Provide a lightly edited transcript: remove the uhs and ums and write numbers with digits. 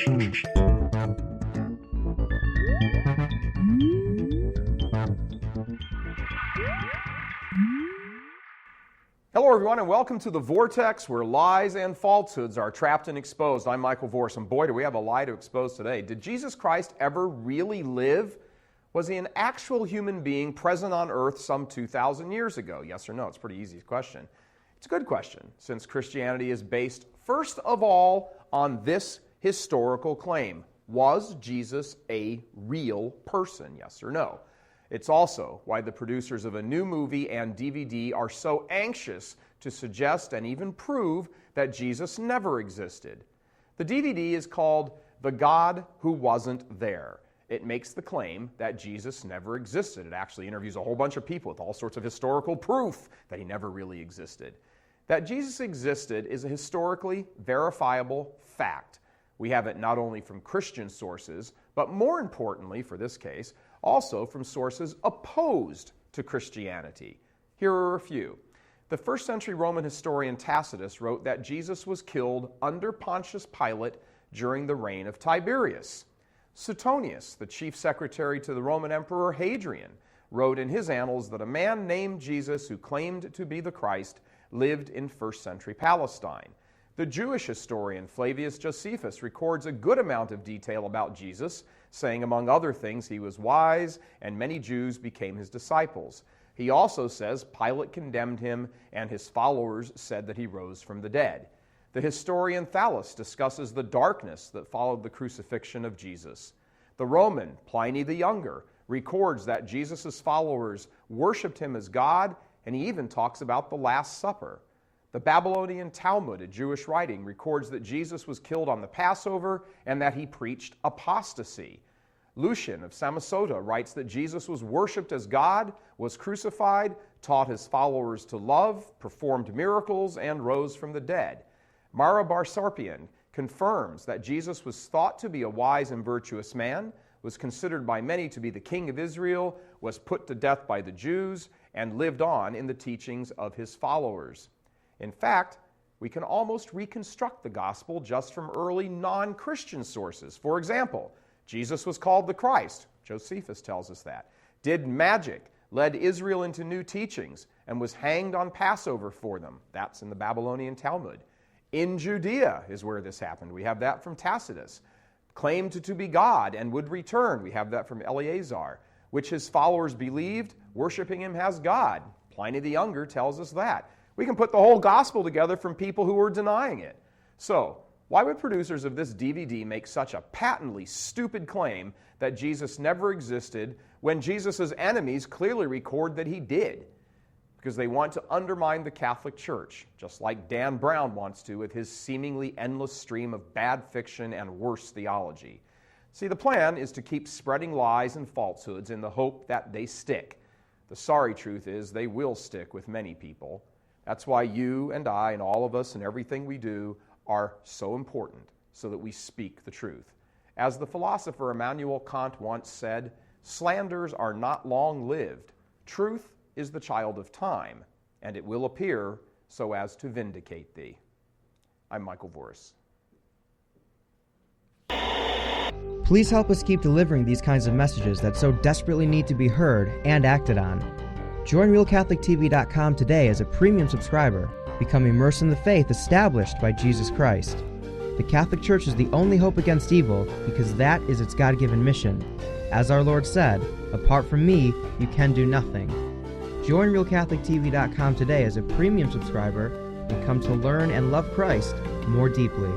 Hello, everyone, and welcome to the Vortex, where lies and falsehoods are trapped and exposed. I'm Michael Vorse, and boy, do we have a lie to expose today. Did Jesus Christ ever really live? Was he an actual human being present on earth some 2,000 years ago? Yes or no? It's a pretty easy question. It's a good question, since Christianity is based, first of all, on this historical claim. Was Jesus a real person? Yes or no? It's also why the producers of a new movie and DVD are so anxious to suggest and even prove that Jesus never existed. The DVD is called The God Who Wasn't There. It makes the claim that Jesus never existed. It actually interviews a whole bunch of people with all sorts of historical proof that he never really existed. That Jesus existed is a historically verifiable fact. We have it not only from Christian sources, but more importantly for this case, also from sources opposed to Christianity. Here are a few. The first century Roman historian Tacitus wrote that Jesus was killed under Pontius Pilate during the reign of Tiberius. Suetonius, the chief secretary to the Roman Emperor Hadrian, wrote in his annals that a man named Jesus who claimed to be the Christ lived in first century Palestine. The Jewish historian Flavius Josephus records a good amount of detail about Jesus, saying, among other things, he was wise, and many Jews became his disciples. He also says Pilate condemned him, and his followers said that he rose from the dead. The historian Thallus discusses the darkness that followed the crucifixion of Jesus. The Roman Pliny the Younger records that Jesus' followers worshipped him as God, and he even talks about the Last Supper. The Babylonian Talmud, a Jewish writing, records that Jesus was killed on the Passover and that he preached apostasy. Lucian of Samosata writes that Jesus was worshipped as God, was crucified, taught his followers to love, performed miracles, and rose from the dead. Mara Bar Sarpian confirms that Jesus was thought to be a wise and virtuous man, was considered by many to be the king of Israel, was put to death by the Jews, and lived on in the teachings of his followers. In fact, we can almost reconstruct the gospel just from early non-Christian sources. For example, Jesus was called the Christ. Josephus tells us that. Did magic, led Israel into new teachings, and was hanged on Passover for them. That's in the Babylonian Talmud. In Judea is where this happened. We have that from Tacitus. Claimed to be God and would return. We have that from Eleazar, which his followers believed, worshiping him as God. Pliny the Younger tells us that. We can put the whole gospel together from people who were denying it. So, why would producers of this DVD make such a patently stupid claim that Jesus never existed when Jesus' enemies clearly record that he did? Because they want to undermine the Catholic Church, just like Dan Brown wants to with his seemingly endless stream of bad fiction and worse theology. See, the plan is to keep spreading lies and falsehoods in the hope that they stick. The sorry truth is they will stick with many people. That's why you and I and all of us and everything we do are so important, so that we speak the truth. As the philosopher Immanuel Kant once said, slanders are not long-lived. Truth is the child of time, and it will appear so as to vindicate thee. I'm Michael Vorse. Please help us keep delivering these kinds of messages that so desperately need to be heard and acted on. Join RealCatholicTV.com today as a premium subscriber. Become immersed in the faith established by Jesus Christ. The Catholic Church is the only hope against evil because that is its God-given mission. As our Lord said, apart from me, you can do nothing. Join RealCatholicTV.com today as a premium subscriber and come to learn and love Christ more deeply.